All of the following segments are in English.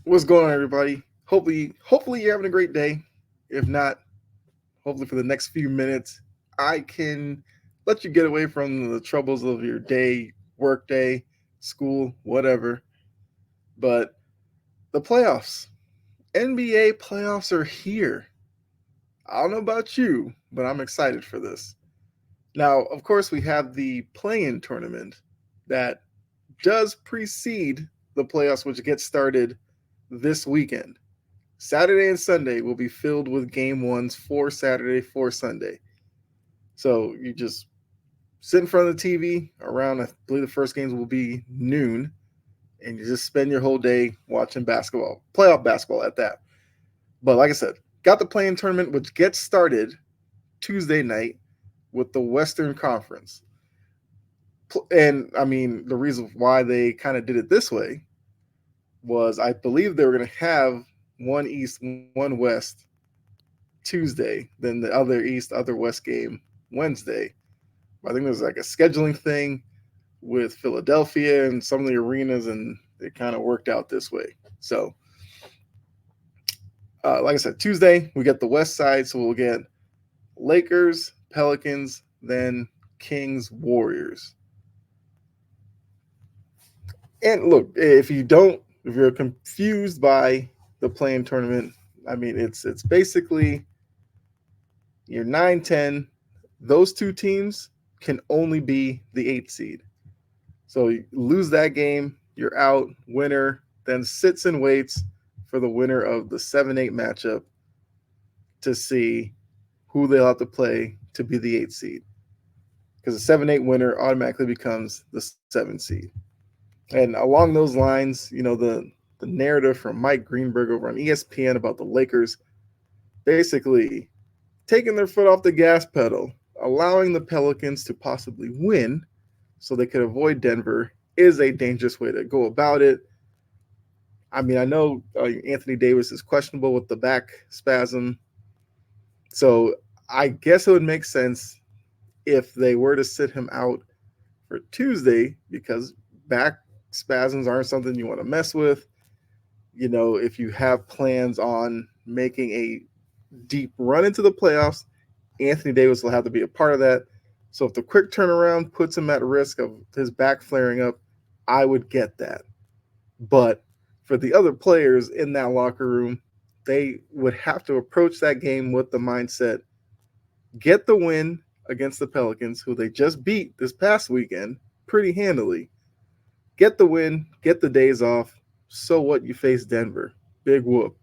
What's going on, everybody? Hopefully you're having a great day. If not, hopefully for the next few minutes, I can let you get away from the troubles of your day, work day, school, whatever. But the playoffs, NBA playoffs are here. I don't know about you, but I'm excited for this. Now, of course, we have the play-in tournament that does precede the playoffs, which gets started this weekend. Saturday and Sunday will be filled with game ones for Saturday, for Sunday. So you just sit in front of the TV around, I believe the first games will be noon, and you just spend your whole day watching basketball, playoff basketball at that. But like I said, got the play-in tournament, which gets started Tuesday night with the Western Conference. And I mean, the reason why they kind of did it this way was I believe they were going to have one East, one West Tuesday, then the other East, other West game Wednesday. I think there's like a scheduling thing with Philadelphia and some of the arenas, and it kind of worked out this way. So, like I said, Tuesday we get the West side, so we'll get Lakers, Pelicans, then Kings, Warriors. And look, if you're confused by the playing tournament, I mean, it's basically you're 9-10. Those two teams can only be the 8th seed. So you lose that game, you're out. Winner then sits and waits for the winner of the 7-8 matchup to see who they'll have to play to be the 8th seed. Because the 7-8 winner automatically becomes the 7th seed. And along those lines, the narrative from Mike Greenberg over on ESPN about the Lakers basically taking their foot off the gas pedal, allowing the Pelicans to possibly win so they could avoid Denver is a dangerous way to go about it. I mean, I know Anthony Davis is questionable with the back spasm. So I guess it would make sense if they were to sit him out for Tuesday because back spasms aren't something you want to mess with. If you have plans on making a deep run into the playoffs, Anthony Davis will have to be a part of that. So if the quick turnaround puts him at risk of his back flaring up, I would get that. But for the other players in that locker room, they would have to approach that game with the mindset, get the win against the Pelicans, who they just beat this past weekend pretty handily. Get the win, get the days off. So what? You face Denver. Big whoop.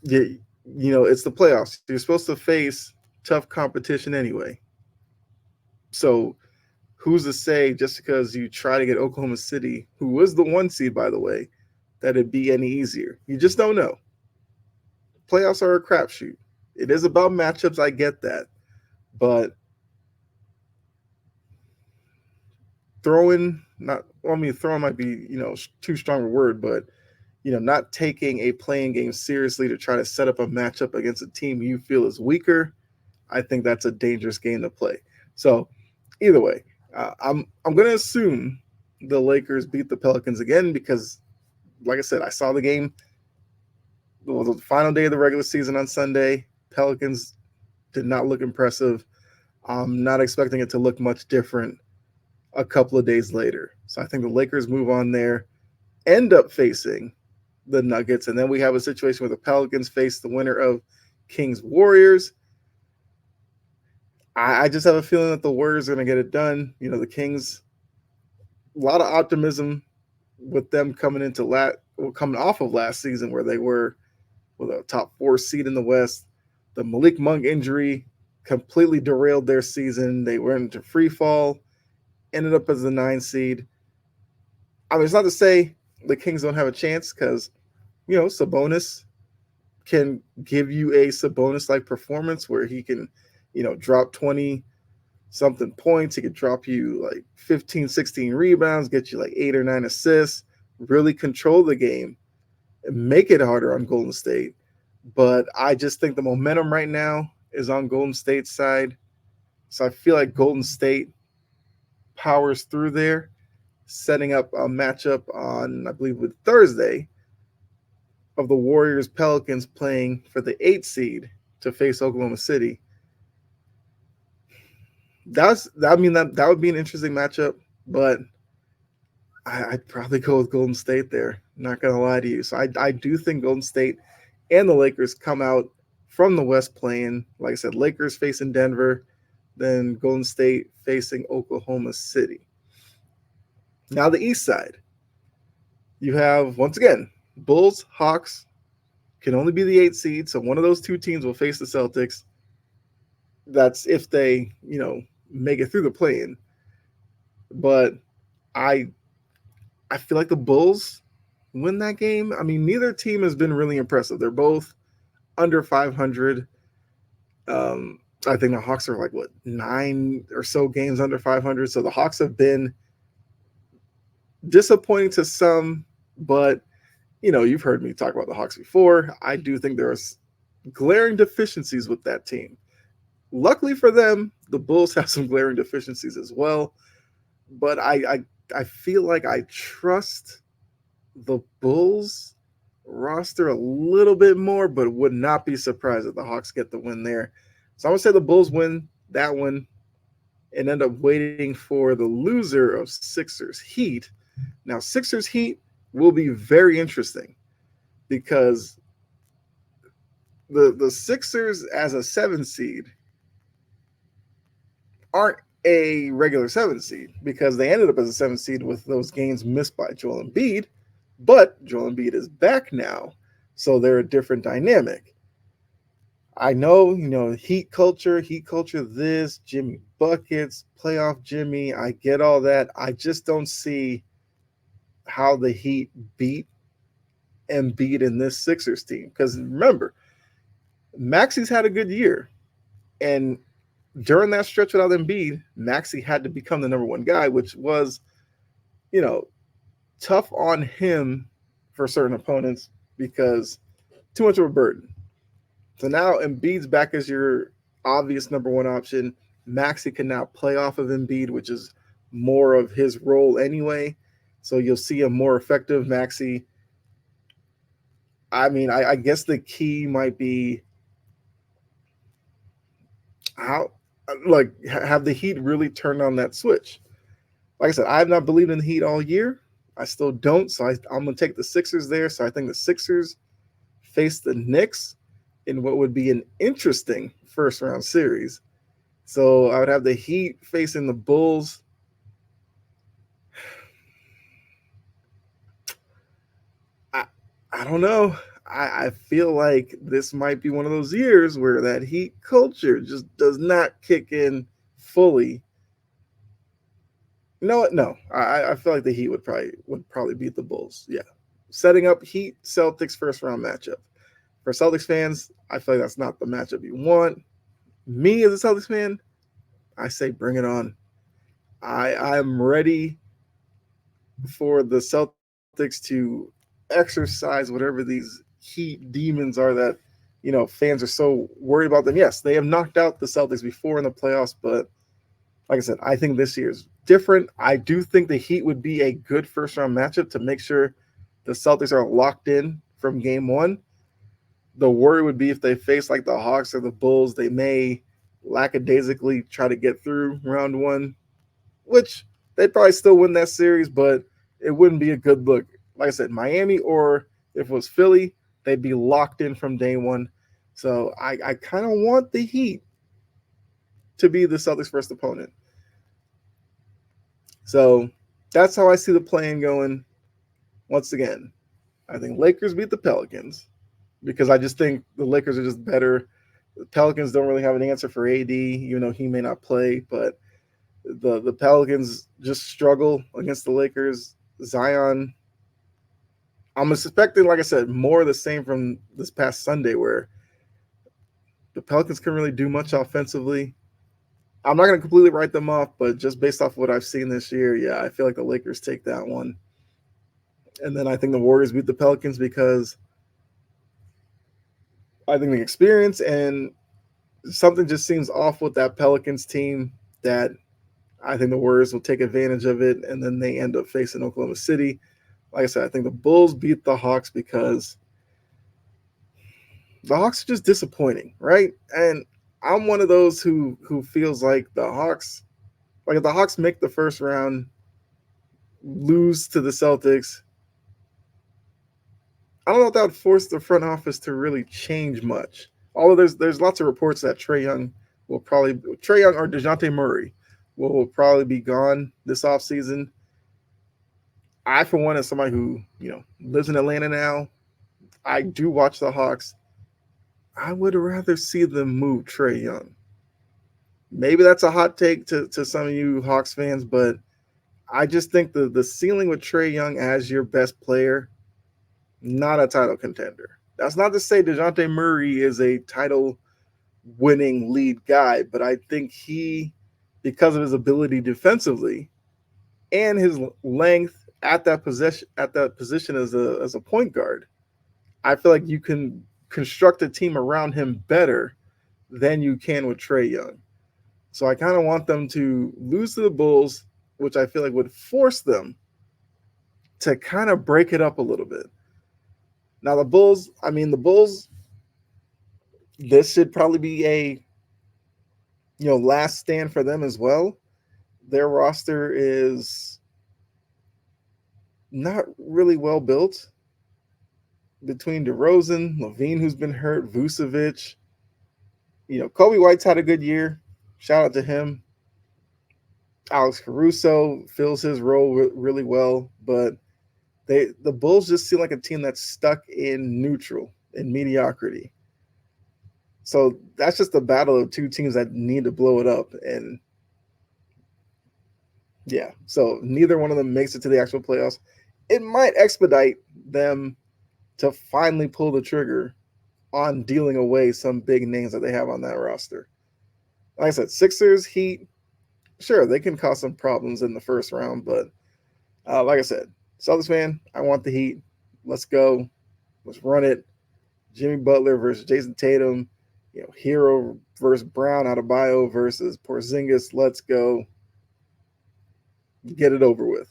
It's the playoffs. You're supposed to face tough competition anyway. So who's to say just because you try to get Oklahoma City, who was the 1 seed, by the way, that it'd be any easier? You just don't know. Playoffs are a crapshoot. It is about matchups. I get that. But throwing might be, too strong a word, but not taking a playing game seriously to try to set up a matchup against a team you feel is weaker, I think that's a dangerous game to play. So, either way, I'm going to assume the Lakers beat the Pelicans again because, like I said, I saw the game. It was the final day of the regular season on Sunday. Pelicans did not look impressive. I'm not expecting it to look much different a couple of days later. So I think the Lakers move on there, end up facing the Nuggets, and then we have a situation where the Pelicans face the winner of Kings Warriors. I just have a feeling that the Warriors are going to get it done. The Kings, a lot of optimism with them coming off of last season where they were with a top 4 seed in the West. The Malik Monk injury completely derailed their season. They went into free fall, ended up as the 9 seed. I mean, it's not to say the Kings don't have a chance because, Sabonis can give you a Sabonis-like performance where he can, drop 20 something points. He could drop you like 15, 16 rebounds, get you like 8 or 9 assists, really control the game, and make it harder on Golden State. But I just think the momentum right now is on Golden State's side. So I feel like Golden State powers through there, setting up a matchup on, I believe, with Thursday of the Warriors Pelicans playing for the 8th seed to face Oklahoma City. That would be an interesting matchup, but I'd probably go with Golden State there. Not gonna lie to you. So I do think Golden State and the Lakers come out from the West playing. Like I said, Lakers facing Denver, then Golden State facing Oklahoma City. Now the East side, you have once again Bulls, Hawks can only be the 8th seed, so one of those two teams will face the Celtics. That's if they make it through the play-in. But I I feel like the Bulls win that game. I mean, neither team has been really impressive. They're both under 500. I think the Hawks are like, what, 9 or so games under 500. So the Hawks have been disappointing to some, but, you've heard me talk about the Hawks before. I do think there's glaring deficiencies with that team. Luckily for them, the Bulls have some glaring deficiencies as well. But I feel like I trust the Bulls roster a little bit more, but would not be surprised if the Hawks get the win there. So I'm going to say the Bulls win that one and end up waiting for the loser of Sixers Heat. Now, Sixers Heat will be very interesting because the Sixers as a 7 seed aren't a regular 7 seed because they ended up as a 7 seed with those games missed by Joel Embiid, but Joel Embiid is back now, so they're a different dynamic. I know, Heat culture, this, Jimmy buckets, playoff Jimmy, I get all that. I just don't see how the Heat beat Embiid in this Sixers team. Because remember, Maxi's had a good year, and during that stretch without Embiid, Maxey had to become the number one guy, which was, tough on him for certain opponents because too much of a burden. So now Embiid's back as your obvious number one option. Maxey can now play off of Embiid, which is more of his role anyway. So you'll see a more effective Maxey. I mean, I guess the key might be how, have the Heat really turned on that switch? Like I said, I have not believed in the Heat all year. I still don't. So I'm going to take the Sixers there. So I think the Sixers face the Knicks in what would be an interesting first round series. So I would have the Heat facing the Bulls. I don't know. I feel like this might be one of those years where that Heat culture just does not kick in fully. You know what? No, I feel like the Heat would probably beat the Bulls. Yeah, setting up Heat Celtics first round matchup. For Celtics fans, I feel like that's not the matchup you want. Me as a Celtics fan, I say bring it on. I'm ready for the Celtics to exercise whatever these Heat demons are that fans are so worried about them. Yes, they have knocked out the Celtics before in the playoffs, but like I said, I think this year is different. I do think the Heat would be a good first round matchup to make sure the Celtics are locked in from game one. The worry would be if they face like the Hawks or the Bulls, they may lackadaisically try to get through round one, which they'd probably still win that series, but it wouldn't be a good look. Like I said, Miami or if it was Philly, they'd be locked in from day one. So I kind of want the Heat to be the Celtics' first opponent. So that's how I see the play-in going. Once again, I think Lakers beat the Pelicans because I just think the Lakers are just better. The Pelicans don't really have an answer for AD, even though he may not play, but the Pelicans just struggle against the Lakers. Zion, I'm expecting, like I said, more of the same from this past Sunday where the Pelicans couldn't really do much offensively. I'm not going to completely write them off, but just based off what I've seen this year, yeah, I feel like the Lakers take that one. And then I think the Warriors beat the Pelicans because I think the experience and something just seems off with that Pelicans team that I think the Warriors will take advantage of it, and then they end up facing Oklahoma City. Like I said, I think the Bulls beat the Hawks because the Hawks are just disappointing, right? And I'm one of those who feels like if the Hawks make the first round, lose to the Celtics, I don't know if that would force the front office to really change much. Although there's lots of reports that Trey Young or DeJounte Murray will probably be gone this offseason. I, for one, as somebody who lives in Atlanta now, I do watch the Hawks. I would rather see them move Trey Young. Maybe that's a hot take to some of you Hawks fans, but I just think the ceiling with Trey Young as your best player, not a title contender. That's not to say DeJounte Murray is a title winning lead guy, but I think because of his ability defensively and his length at that position as a point guard, I feel like you can construct a team around him better than you can with Trey Young. So I kind of want them to lose to the Bulls, which I feel like would force them to kind of break it up a little bit. Now the Bulls, this should probably be a last stand for them as well. Their roster is not really well built between DeRozan, Levine, who's been hurt, Vucevic. Kobe White's had a good year. Shout out to him. Alex Caruso fills his role really well, but the Bulls just seem like a team that's stuck in neutral, in mediocrity. So that's just a battle of two teams that need to blow it up. And yeah, so neither one of them makes it to the actual playoffs. It might expedite them to finally pull the trigger on dealing away some big names that they have on that roster. Like I said, Sixers, Heat, sure, they can cause some problems in the first round, but like I said, Celtics fan, I want the Heat. Let's go. Let's run it. Jimmy Butler versus Jason Tatum. Hero versus Brown, Adebayo versus Porzingis. Let's go. Get it over with.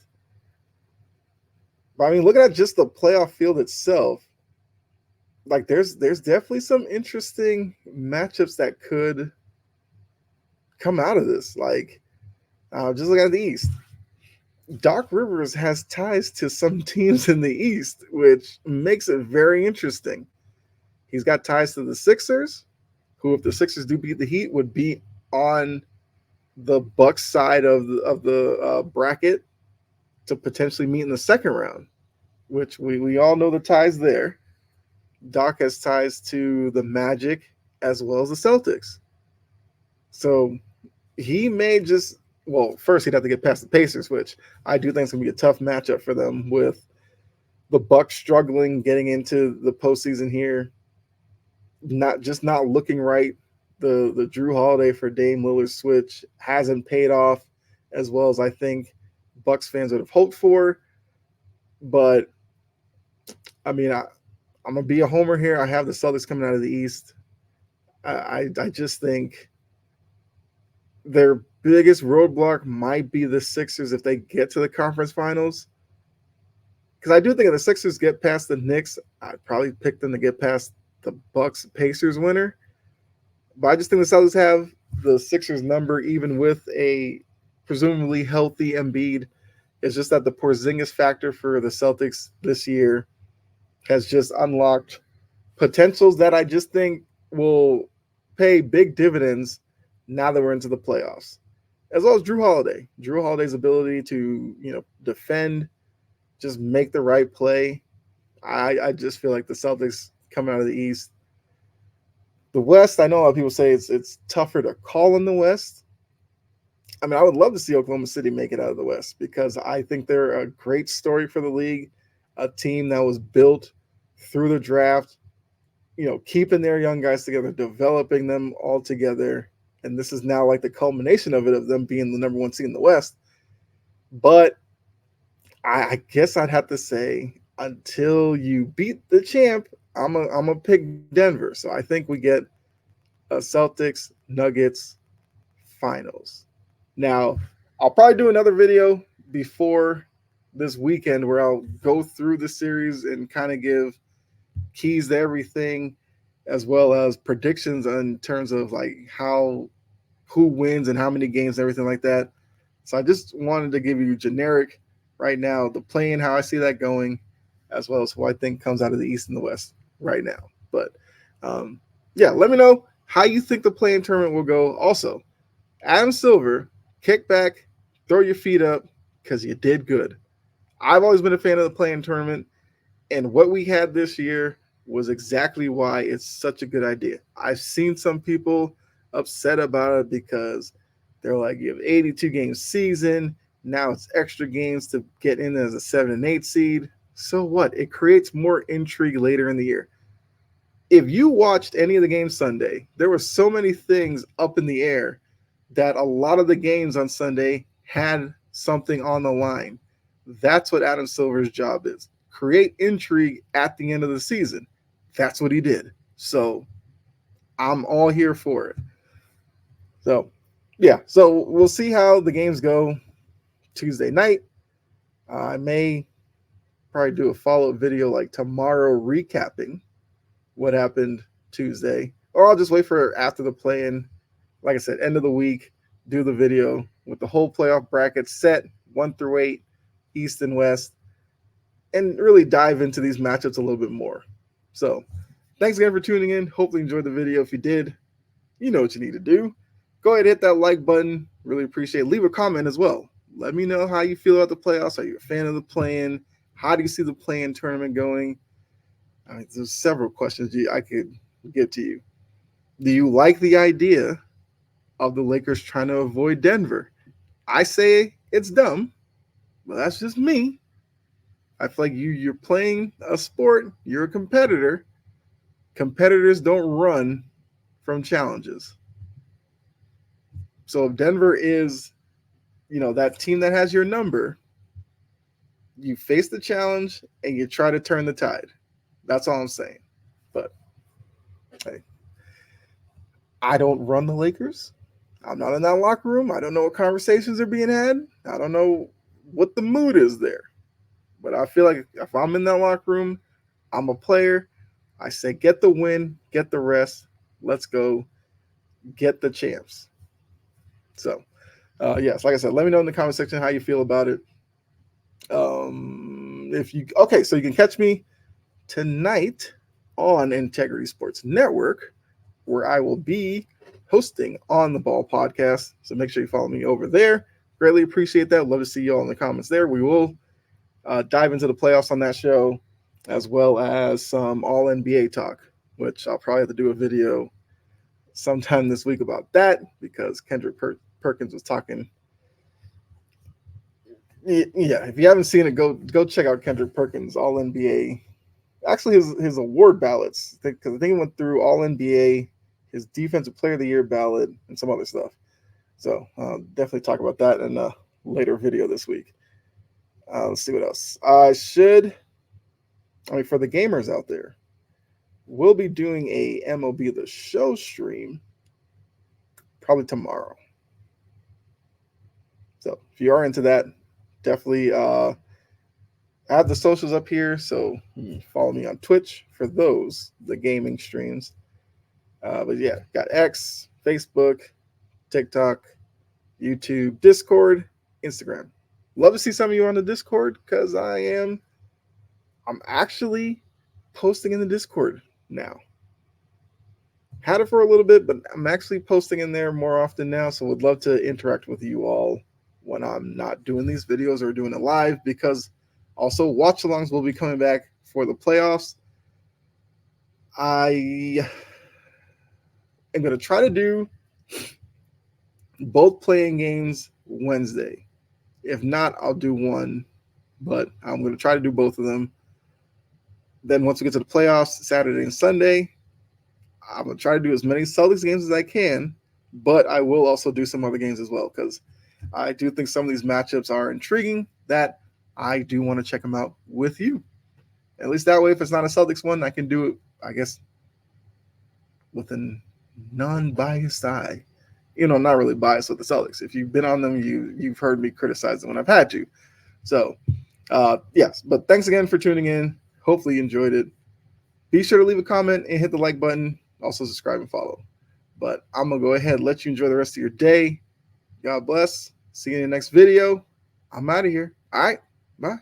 But I mean, looking at just the playoff field itself, like there's definitely some interesting matchups that could come out of this. Like, just looking at the East, Doc Rivers has ties to some teams in the East, which makes it very interesting. He's got ties to the Sixers, who, if the Sixers do beat the Heat, would be on the Bucks side of the bracket to potentially meet in the second round, which we all know the ties there. Doc has ties to the Magic as well as the Celtics. So he may first he'd have to get past the Pacers, which I do think is going to be a tough matchup for them, with the Bucks struggling getting into the postseason here, not looking right. The Drew Holiday for Dame Lillard switch hasn't paid off as well as I think Bucks fans would have hoped for. But I mean, I'm gonna be a homer here. I have the Celtics coming out of the East. I just think their biggest roadblock might be the Sixers if they get to the conference finals. Because I do think if the Sixers get past the Knicks, I'd probably pick them to get past the Bucks Pacers winner. But I just think the Celtics have the Sixers number, even with a presumably healthy Embiid. It's just that the Porzingis factor for the Celtics this year has just unlocked potentials that I just think will pay big dividends now that we're into the playoffs. As well as Drew Holiday. Drew Holiday's ability to, defend, just make the right play. I just feel like the Celtics coming out of the East. The West, I know a lot of people say it's tougher to call in the West. I mean, I would love to see Oklahoma City make it out of the West because I think they're a great story for the league, a team that was built through the draft, keeping their young guys together, developing them all together. And this is now like the culmination of them being the number one seed in the West. But I guess I'd have to say, until you beat the champ, I'm a pick Denver. So I think we get a Celtics Nuggets finals. Now, I'll probably do another video before this weekend where I'll go through the series and kind of give keys to everything, as well as predictions in terms of like how who wins and how many games and everything like that. So I just wanted to give you generic right now the play-in, how I see that going, as well as who I think comes out of the East and the West right now. But yeah, let me know how you think the play-in tournament will go. Also, Adam Silver, kick back, throw your feet up because you did good. I've always been a fan of the play-in tournament, and what we had this year was exactly why it's such a good idea. I've seen some people upset about it because they're like, you have 82 game season. Now it's extra games to get in as a 7 and 8 seed. So what? It creates more intrigue later in the year. If you watched any of the games Sunday, there were so many things up in the air that a lot of the games on Sunday had something on the line. That's what Adam Silver's job is. Create intrigue at the end of the season. That's what he did. So I'm all here for it. So yeah, so we'll see how the games go Tuesday night. I may probably do a follow-up video like tomorrow recapping what happened Tuesday, or I'll just wait for after the play-in. Like I said, end of the week, do the video with the whole playoff bracket set 1 through 8, East and West, and really dive into these matchups a little bit more. So thanks again for tuning in. Hopefully you enjoyed the video. If you did, you know what you need to do. Go ahead and hit that like button. Really appreciate it. Leave a comment as well. Let me know how you feel about the playoffs. Are you a fan of the play-in? How do you see the play-in tournament going? There's several questions I could give to you. Do you like the idea of the Lakers trying to avoid Denver? I say it's dumb, but that's just me. I feel like you're playing a sport. You're a competitor. Competitors don't run from challenges. So if Denver is, that team that has your number, you face the challenge and you try to turn the tide. That's all I'm saying. But hey, I don't run the Lakers. I'm not in that locker room. I don't know what conversations are being had. I don't know what the mood is there. But I feel like if I'm in that locker room, I'm a player. I say, get the win, get the rest. Let's go get the champs. So, yes, like I said, let me know in the comment section how you feel about it. So you can catch me tonight on Integrity Sports Network, where I will be hosting On the Ball podcast. So make sure you follow me over there. Greatly appreciate that. Love to see you all in the comments there. We will dive into the playoffs on that show, as well as some All NBA talk, which I'll probably have to do a video sometime this week about that because Kendrick Perkins was talking. Yeah, if you haven't seen it, go check out Kendrick Perkins All NBA. Actually, his award ballots, because I think he went through All NBA, his Defensive Player of the Year ballot, and some other stuff. So definitely talk about that in a later video this week. Let's see what else. For the gamers out there, we'll be doing a MLB The Show stream probably tomorrow. So if you are into that, definitely I have the socials up here, so follow me on Twitch for those, the gaming streams. But yeah, got X, Facebook, TikTok, YouTube, Discord, Instagram. Love to see some of you on the Discord because I'm actually posting in the Discord now. Had it for a little bit, but I'm actually posting in there more often now, so would love to interact with you all when I'm not doing these videos or doing it live, because also watch-alongs will be coming back for the playoffs. I am going to try to do both playing games Wednesday. If not, I'll do one, but I'm going to try to do both of them. Then once we get to the playoffs, Saturday and Sunday, I'm going to try to do as many Celtics games as I can, but I will also do some other games as well, because I do think some of these matchups are intriguing that I do want to check them out with you. At least that way, if it's not a Celtics one, I can do it, I guess, with a non-biased eye. not really biased with the Celtics. If you've been on them, you've heard me criticize them when I've had to. So, yes. But thanks again for tuning in. Hopefully you enjoyed it. Be sure to leave a comment and hit the like button. Also subscribe and follow. But I'm gonna go ahead and let you enjoy the rest of your day. God bless. See you in the next video. I'm out of here. All right. Bye.